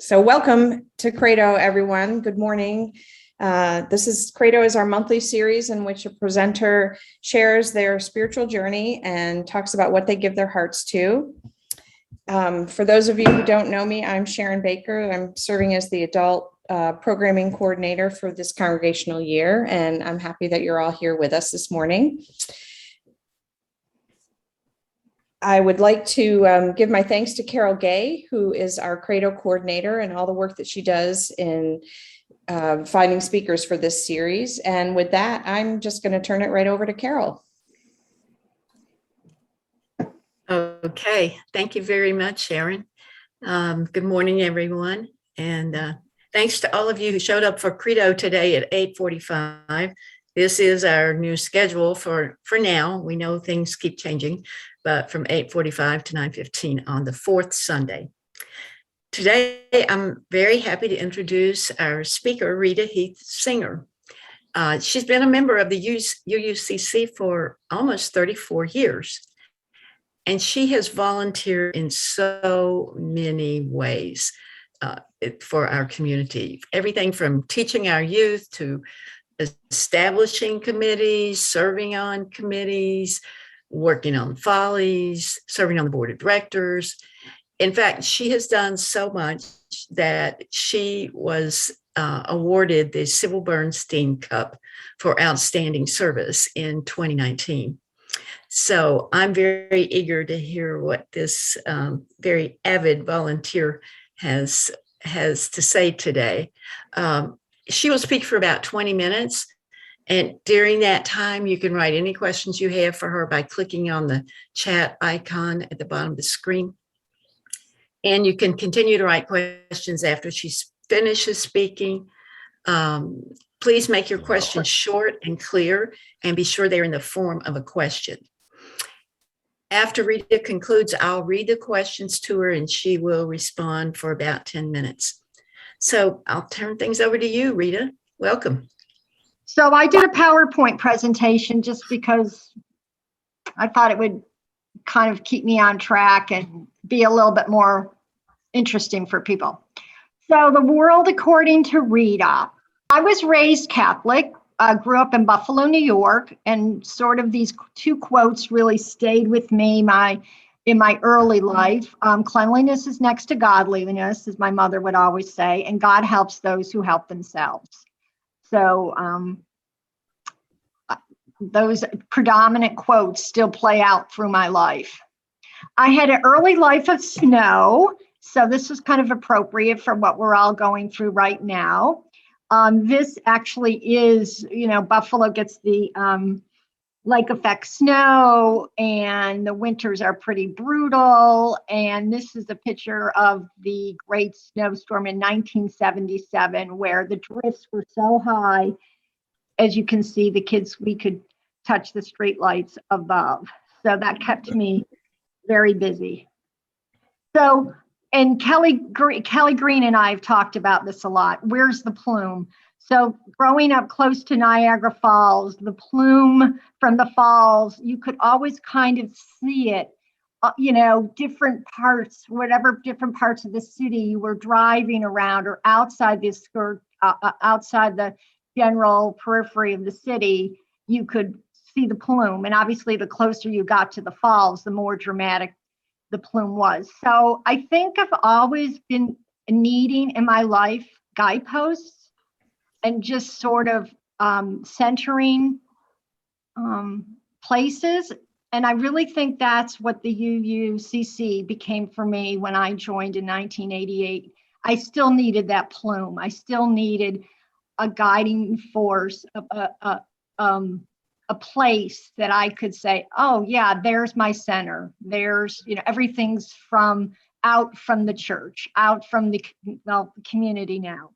So welcome to Credo, everyone. Good morning. Credo is our monthly series in which a presenter shares their spiritual journey and talks about what they give their hearts to. For those of you who don't know me, I'm Sharon Baker. I'm serving as the adult programming coordinator for this congregational year, and I'm happy that you're all here with us this morning. I would like to give my thanks to Carol Gay, who is our Credo coordinator, and all the work that she does in finding speakers for this series. And with that, I'm just going to turn it right over to Carol. Okay, thank you very much, Sharon. Good morning, everyone. And thanks to all of you who showed up for Credo today at 8:45. This is our new schedule for now. We know things keep changing, but from 8:45 to 9:15 on the fourth Sunday. Today, I'm very happy to introduce our speaker, Rita Heath-Singer. She's been a member of the UUCC for almost 34 years, and she has volunteered in so many ways for our community. Everything from teaching our youth to establishing committees, serving on committees, working on follies, serving on the board of directors. In fact, she has done so much that she was awarded the Sybil Bernstein Cup for outstanding service in 2019. So I'm very eager to hear what this very avid volunteer has to say today. She will speak for about 20 minutes. And during that time, you can write any questions you have for her by clicking on the chat icon at the bottom of the screen. And you can continue to write questions after she finishes speaking. Please make your questions short and clear, and be sure they're in the form of a question. After Rita concludes, I'll read the questions to her and she will respond for about 10 minutes. So I'll turn things over to you, Rita. Welcome. So I did a PowerPoint presentation just because I thought it would kind of keep me on track and be a little bit more interesting for people. So the world according to Rita. I was raised Catholic, grew up in Buffalo, New York, and sort of these two quotes really stayed with me in my early life. Cleanliness is next to godliness, as my mother would always say, and God helps those who help themselves. So those predominant quotes still play out through my life. I had an early life of snow, so this was kind of appropriate for what we're all going through right now. This actually is, Buffalo gets the lake effect snow, and the winters are pretty brutal. And this is a picture of the great snowstorm in 1977, where the drifts were so high, as you can see, we could touch the street lights above. So that kept me very busy. So, and Kelly Green and I have talked about this a lot. Where's the Plume? So growing up close to Niagara Falls, the Plume from the falls, you could always kind of see it, different parts of the city you were driving around, or outside outside the general periphery of the city, you could see the Plume. And obviously the closer you got to the falls, the more dramatic the Plume was. So I think I've always been needing in my life guideposts and just sort of centering places. And I really think that's what the UUCC became for me when I joined in 1988. I still needed that Plume. I still needed a guiding force, a place that I could say, oh yeah, there's my center. There's, everything's out from the church, out from the community now.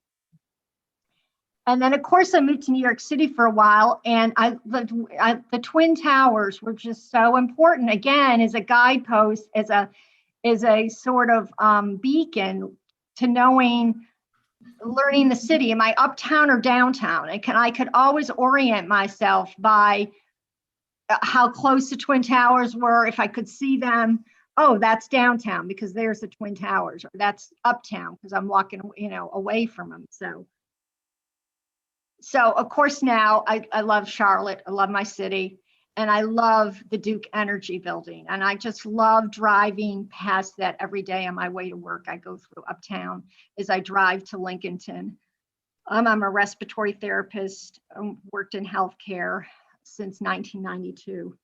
And then of course I moved to New York City for a while, and the Twin Towers were just so important, again, as a guidepost, as a sort of beacon to learning the city. Am I uptown or downtown? I could always orient myself by how close the Twin Towers were, if I could see them, oh, that's downtown because there's the Twin Towers, or that's uptown because I'm walking, away from them. So of course now I love Charlotte. I love my city, and I love the Duke Energy Building. And I just love driving past that every day on my way to work. I go through uptown as I drive to Lincolnton. I'm a respiratory therapist, worked in healthcare since 1992.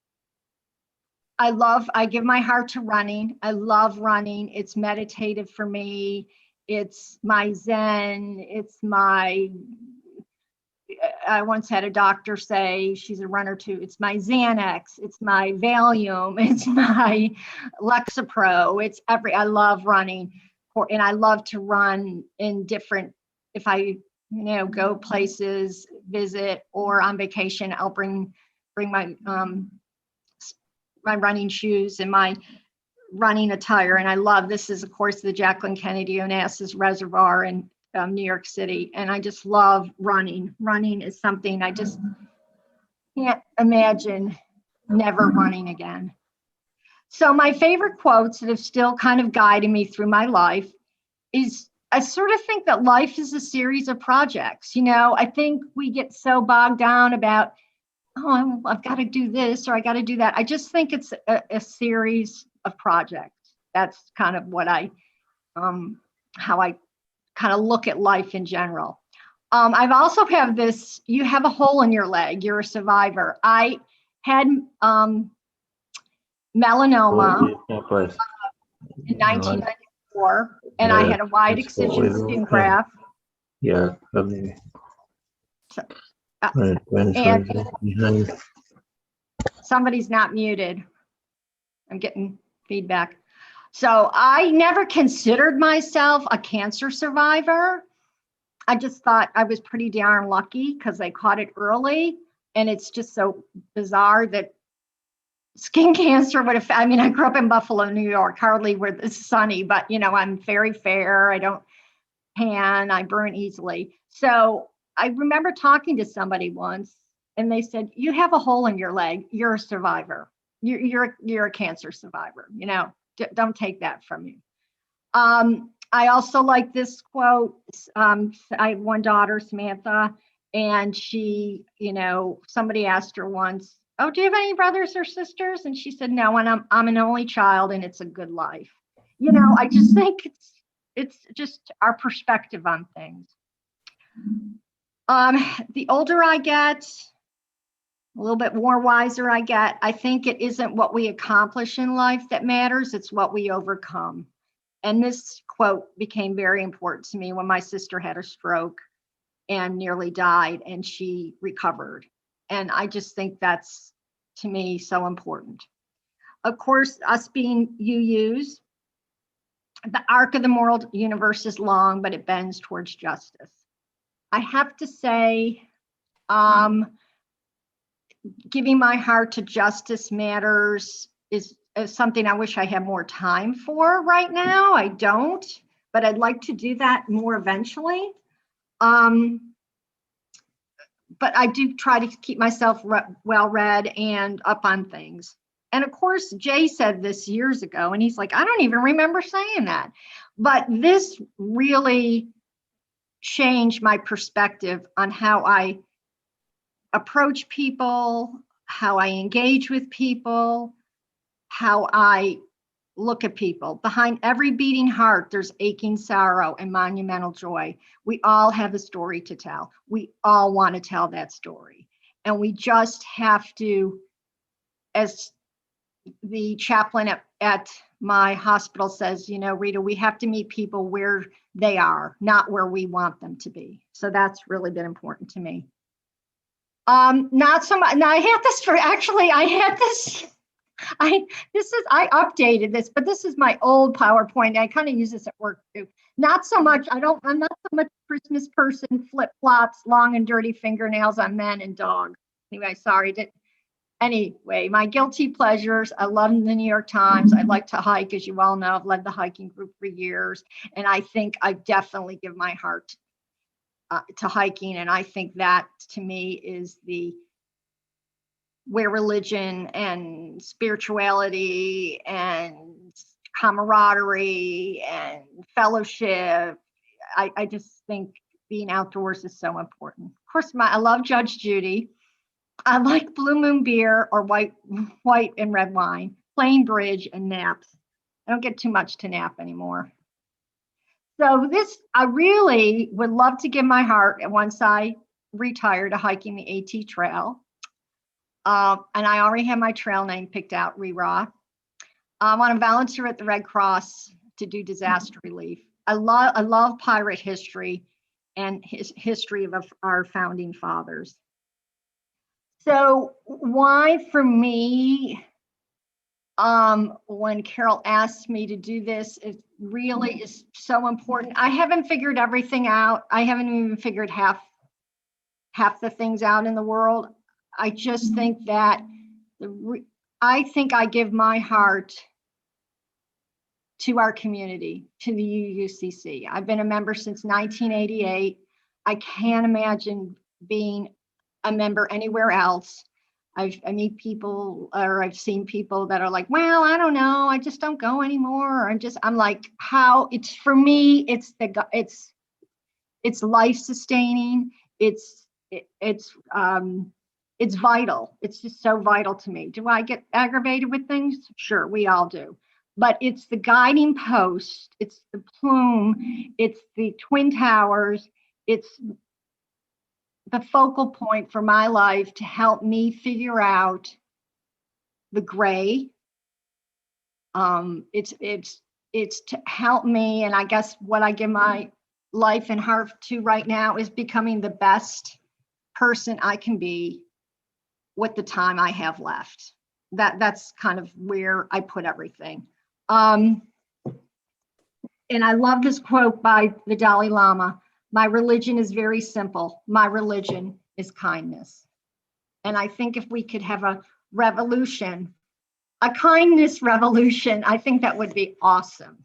I give my heart to running. I love running. It's meditative for me. It's my Zen. I once had a doctor say, she's a runner too, it's my Xanax, it's my Valium, it's my Lexapro, I love running. And I love to run in different, if I, go places, visit, or on vacation, I'll bring my, my running shoes and my running attire. And I love, this is of course the Jacqueline Kennedy Onassis Reservoir in New York City. And I just love running. Running is something I just can't imagine never running again. So my favorite quotes that have still kind of guided me through my life is, I sort of think that life is a series of projects. I think we get so bogged down about, oh, I've got to do this or I got to do that. I just think it's a series of projects. That's kind of what how I kind of look at life in general. I've also have this, you have a hole in your leg, you're a survivor. I had melanoma in 1994, and I had a wide excision skin graft. Yeah, And somebody's not muted. I'm getting feedback. So I never considered myself a cancer survivor. I just thought I was pretty darn lucky because I caught it early. And it's just so bizarre that skin cancer would have, I grew up in Buffalo, New York, hardly where it's sunny, but I'm very fair. I don't tan, I burn easily. So I remember talking to somebody once and they said, you have a hole in your leg, you're a survivor. You're a cancer survivor, don't take that from you. I also like this quote. I have one daughter, Samantha, and she, somebody asked her once, oh, do you have any brothers or sisters? And she said, no, and I'm an only child and it's a good life. I just think it's just our perspective on things. The older I get, a little bit more wiser I get, I think it isn't what we accomplish in life that matters, it's what we overcome. And this quote became very important to me when my sister had a stroke and nearly died, and she recovered. And I just think that's, to me, so important. Of course, us being UUs, the arc of the moral universe is long, but it bends towards justice. I have to say, giving my heart to justice matters is something I wish I had more time for right now. I don't, but I'd like to do that more eventually. But I do try to keep myself well-read and up on things. And of course, Jay said this years ago, and he's like, I don't even remember saying that. But this really changed my perspective on how I approach people, how I engage with people, how I look at people. Behind every beating heart, there's aching sorrow and monumental joy. We all have a story to tell. We all want to tell that story. And we just have to, as the chaplain at my hospital says, Rita, we have to meet people where they are, not where we want them to be. So that's really been important to me. Not so much. Now I updated this, but this is my old PowerPoint. I kind of use this at work too. Not so much. I'm not so much a Christmas person, flip flops, long and dirty fingernails on men and dogs. Anyway, sorry. Anyway, my guilty pleasures. I love the New York Times. I like to hike, as you all know. I've led the hiking group for years. And I think I definitely give my heart to hiking. And I think that to me is the where religion and spirituality and camaraderie and fellowship, I just think being outdoors is so important. Of course, I love Judge Judy. I like Blue Moon beer or white and red wine, playing bridge and naps. I don't get too much to nap anymore. So I really would love to give my heart once I retire to hiking the AT Trail. And I already have my trail name picked out, Rita. I want to volunteer at the Red Cross to do disaster relief. I love pirate history and history of our founding fathers. So why for me, when Carol asked me to do this, it really is so important. I haven't figured everything out. I haven't even figured half the things out in the world. I just think that I think I give my heart to our community, to the UUCC. I've been a member since 1988. I can't imagine being a member anywhere else. I meet people, or I've seen people that are like, well, I don't know, I just don't go anymore. I'm like, how? It's for me, it's life sustaining. It's vital. It's just so vital to me. Do I get aggravated with things? Sure, we all do. But it's the guiding post. It's the Plume. It's the Twin Towers. It's the focal point for my life to help me figure out the gray. It's to help me, and I guess what I give my life and heart to right now is becoming the best person I can be with the time I have left. That's kind of where I put everything. And I love this quote by the Dalai Lama. My religion is very simple. My religion is kindness. And I think if we could have a revolution, a kindness revolution, I think that would be awesome.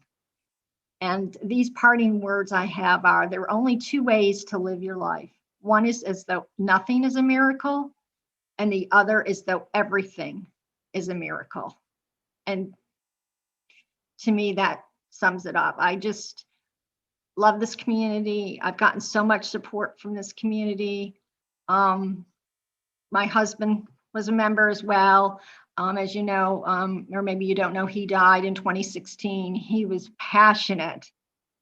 And these parting words I have are, there are only two ways to live your life. One is as though nothing is a miracle, and the other is though everything is a miracle. And to me, that sums it up. I just love this community. I've gotten so much support from this community. My husband was a member as well. As you know, or maybe you don't know, he died in 2016. He was passionate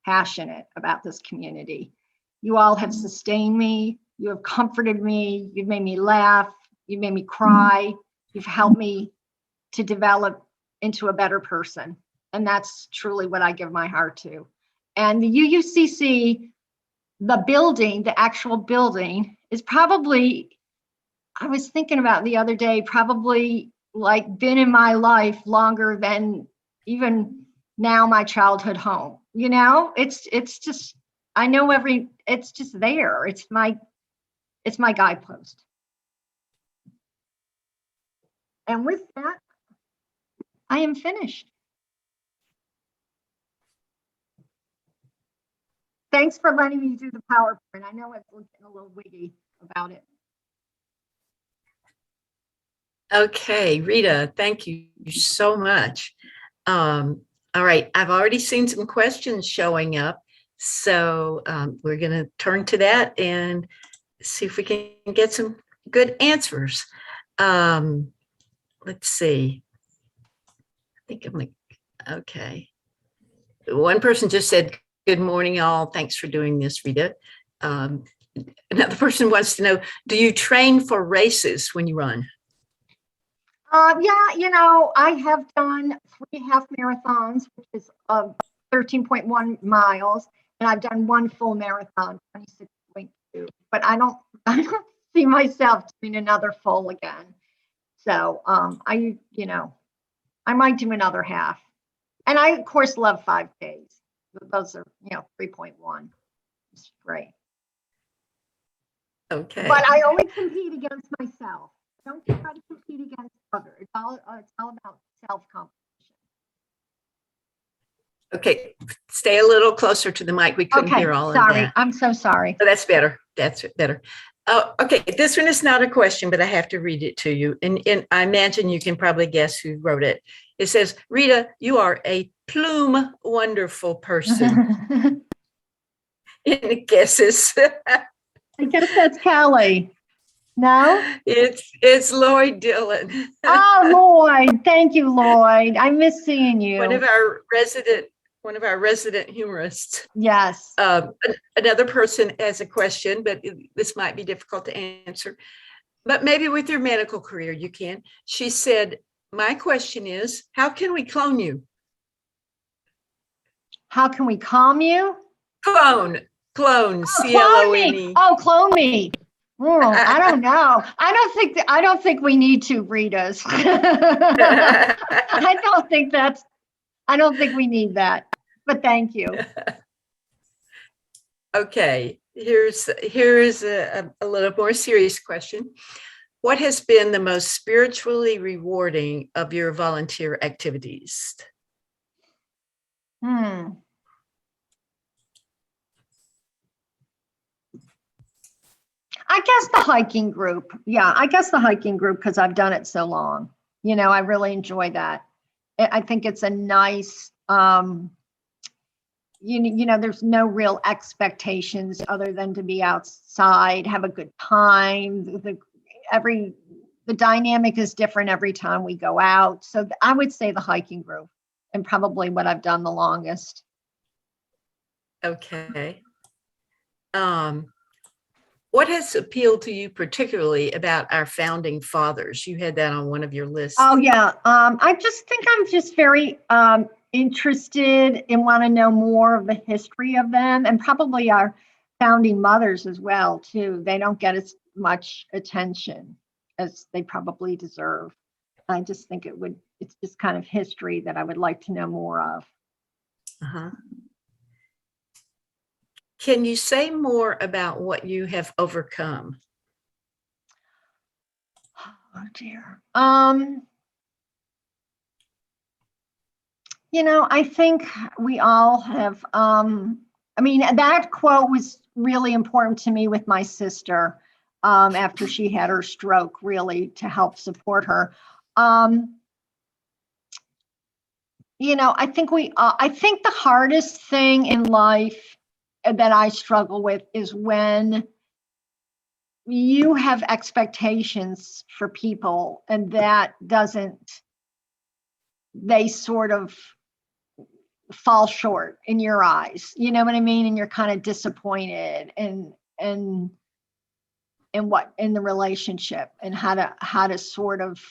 about this community. You all have sustained me. You have comforted me. You've made me laugh. You've made me cry. You've helped me to develop into a better person. And that's truly what I give my heart to. And the UUCC, the building, the actual building, is probably, I was thinking about the other day, probably like been in my life longer than even now my childhood home. You know, it's just, I know it's just there. It's my guidepost. And with that, I am finished. Thanks for letting me do the PowerPoint. I know it's looking a little wiggy about it. Okay, Rita, thank you so much. All right, I've already seen some questions showing up, so we're going to turn to that and see if we can get some good answers. Let's see. I think I'm like, okay. One person just said, good morning, all. Thanks for doing this, Rita. Another person wants to know, do you train for races when you run? Yeah, you know, I have done 3 half marathons, which is 13.1 miles, and I've done 1 full marathon, 26.2. But I don't see myself doing another full again. So I might do another half. And I, of course, love 5Ks. Those are, 3.1. It's great. Okay. But I only compete against myself. I don't try to compete against others. It's all about self-competition. Okay, stay a little closer to the mic. We couldn't hear all of that. Sorry, I'm so sorry. Oh, that's better. That's better. Oh, okay. This one is not a question, but I have to read it to you. And I imagine you can probably guess who wrote it. It says, Rita, you are a Plume wonderful person. Any guesses? I guess that's Kelly. No? It's Lloyd Dillon. Oh, Lloyd. Thank you, Lloyd. I miss seeing you. One of our resident humorists. Yes. Another person has a question, but this might be difficult to answer. But maybe with your medical career, you can. She said, my question is, how can we clone you? How can we calm you? Clone, Clone C-L-O-N-E. me. Oh, clone me. I don't know. I don't think we need to, Ritas. I don't think we need that. But thank you. Okay, here's a little more serious question. What has been the most spiritually rewarding of your volunteer activities? I guess the hiking group. Yeah, I guess the hiking group because I've done it so long. I really enjoy that. I think it's a nice, there's no real expectations other than to be outside, have a good time. The dynamic is different every time we go out. So I would say the hiking group and probably what I've done the longest. Okay. What has appealed to you particularly about our founding fathers? You had that on one of your lists. Oh yeah. I just think I'm just very interested and want to know more of the history of them, and probably our founding mothers as well too. They don't get as much attention as they probably deserve. I just think it's just kind of history that I would like to know more of. Uh-huh. Can you say more about what you have overcome? Oh dear. I think we all have, that quote was really important to me with my sister after she had her stroke, really to help support her. I think the hardest thing in life that I struggle with is when you have expectations for people and they sort of fall short in your eyes, you know what I mean? And you're kind of disappointed in the relationship and how to sort of,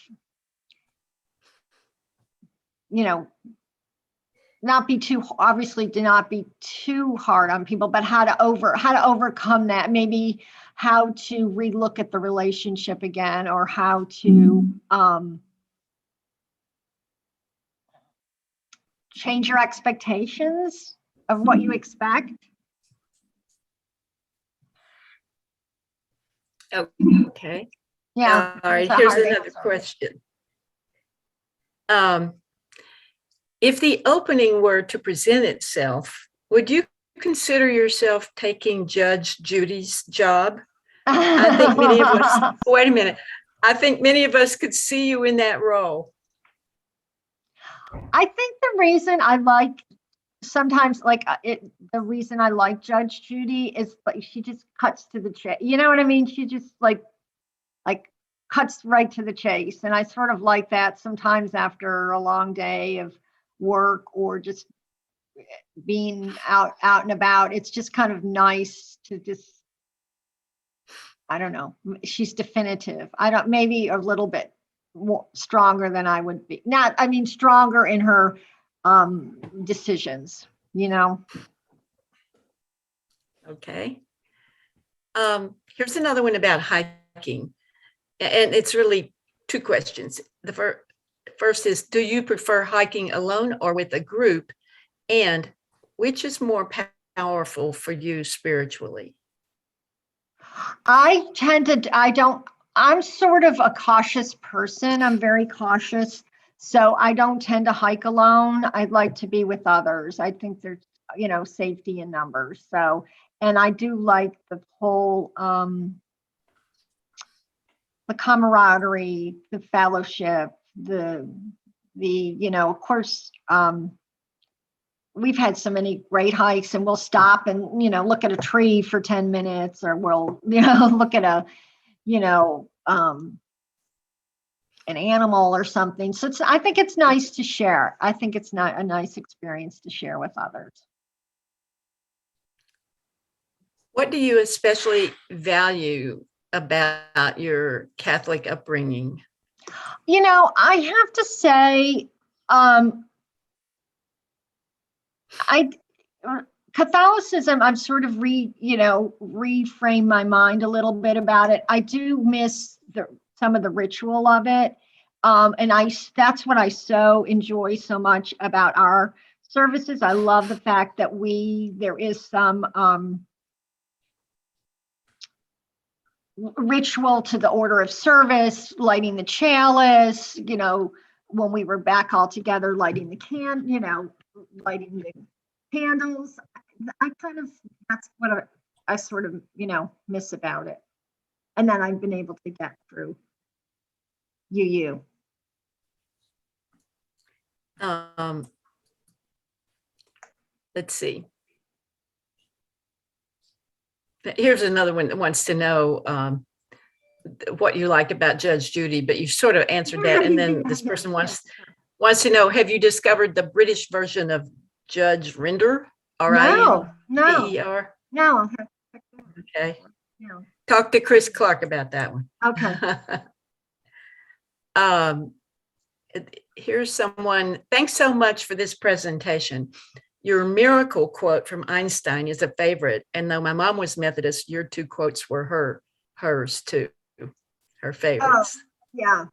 not be too, obviously do not be too hard on people, but how to overcome that, maybe how to relook at the relationship again, or how to change your expectations of what you expect. Okay. Yeah. All right. Here's another question. If the opening were to present itself, would you consider yourself taking Judge Judy's job? I think many of us, wait a minute. I think many of us could see you in that role. I think the reason I like the reason I like Judge Judy is like she just cuts to the chase. You know what I mean? She just like cuts right to the chase. And I sort of like that sometimes after a long day of work or just being out and about. It's just kind of nice to just, I don't know. She's definitive. Maybe a little bit more stronger than I would be. Stronger in her decisions, Okay. Here's another one about hiking. And it's really two questions. The first is, do you prefer hiking alone or with a group? And which is more powerful for you spiritually? I'm sort of a cautious person. I'm very cautious. So I don't tend to hike alone. I'd like to be with others. I think there's, safety in numbers. So, and I do like the whole the camaraderie, the fellowship, of course, we've had so many great hikes, and we'll stop and, look at a tree for 10 minutes, or we'll, look at an animal or something. So I think it's nice to share. I think it's not a nice experience to share with others. What do you especially value about your Catholic upbringing? I have to say, Catholicism, I've sort of reframed my mind a little bit about it. I do miss some of the ritual of it. And that's what I so enjoy so much about our services. I love the fact that there is some ritual to the order of service, lighting the chalice, when we were back all together, lighting the candles. That's what I sort of, miss about it. And then I've been able to get through UU. Let's see. Here's another one that wants to know what you like about Judge Judy, but you sort of answered that. And then this person wants to know, have you discovered the British version of Judge Rinder? No. R-I-N-D-E-R? No. Okay. No. Talk to Chris Clark about that one. Okay. Here's someone, thanks so much for this presentation. Your miracle quote from Einstein is a favorite. And though my mom was Methodist, your two quotes were hers too, her favorites. Oh, yeah.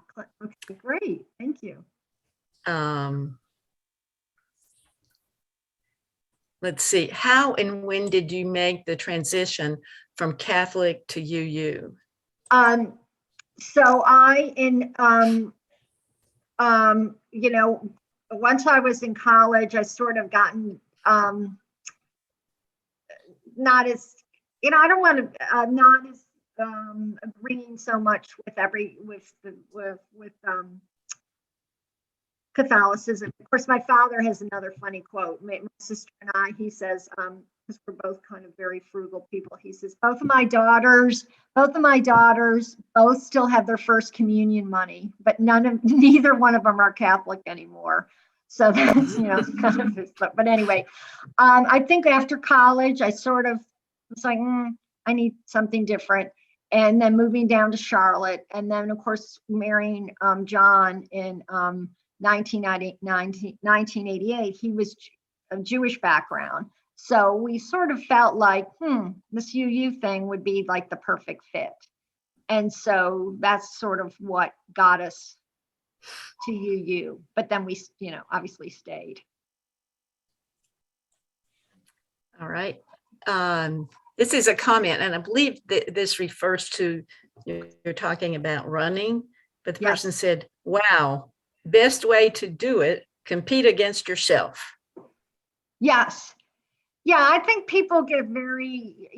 Okay, great. Thank you. Let's see. How and when did you make the transition from Catholic to UU? So once I was in college, I sort of gotten not as, I don't want to not as agreeing so much with Catholicism. Of course, my father has another funny quote. My sister and I, he says, because we're both kind of very frugal people, he says, both of my daughters both still have their first communion money, but neither one of them are Catholic anymore. So that's, kind of his, but anyway, I think after college, I sort of was like, I need something different. And then moving down to Charlotte, and then of course, marrying John in 1988, he was a Jewish background. So we sort of felt like, this UU thing would be like the perfect fit. And so that's sort of what got us to UU. But then we, obviously stayed. All right. This is a comment, and I believe that this refers to, you're talking about running, but the person said, wow, best way to do it, compete against yourself. Yes. Yeah, I think people get very,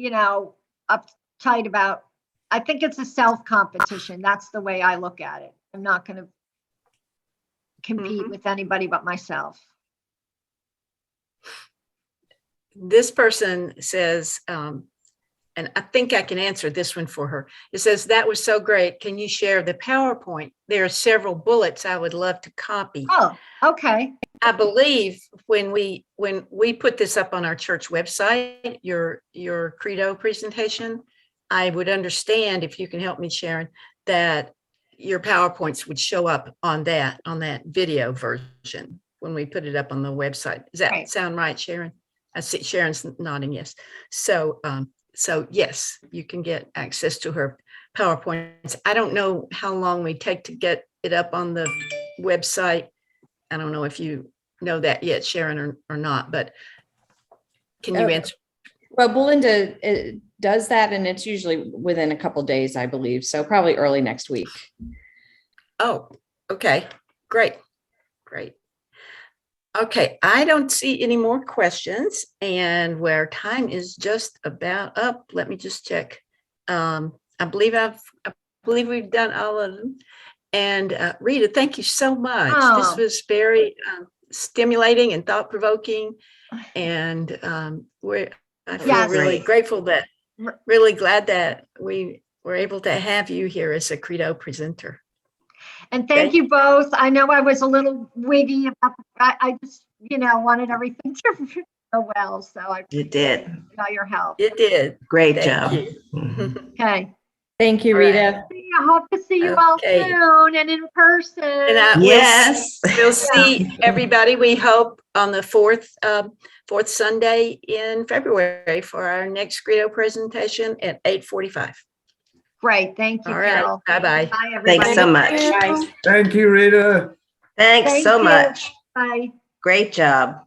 uptight about, I think it's a self-competition. That's the way I look at it. I'm not going to compete with anybody but myself. This person says, and I think I can answer this one for her. It says, that was so great. Can you share the PowerPoint? There are several bullets I would love to copy. Oh, okay. I believe when we put this up on our church website, your Credo presentation, I would understand, if you can help me, Sharon, that your PowerPoints would show up on that video version when we put it up on the website. Does that sound right, Sharon? I see Sharon's nodding yes. So yes, you can get access to her PowerPoints. I don't know how long we take to get it up on the website. I don't know if you know that yet, Sharon, or not, but can you answer? Well, Belinda does that, and it's usually within a couple days, I believe. So probably early next week. Oh, okay. Great. Okay, I don't see any more questions, and where time is just about up. Let me just check. I believe I've believe we've done all of them. And Rita, thank you so much. Oh. This was very stimulating and thought-provoking. And I feel Yes. really Great. grateful really glad that we were able to have you here as a Credo presenter. And thank you both. I know I was a little wiggy about I just, wanted everything to go well. So I You did. appreciate all your help. It did. Great Thank job. you. Mhm. Okay. Thank you, All right. Rita. I hope to see you all Okay. soon and in person. And Yes. we'll see everybody, we hope, on the fourth Sunday in February for our next Credo presentation at 8:45. Great. Thank you, All right. Carol. Bye-bye. Bye, everybody. Thanks so much. Bye. Thank you, Rita. Thanks Thank so you. much. Bye. Great job.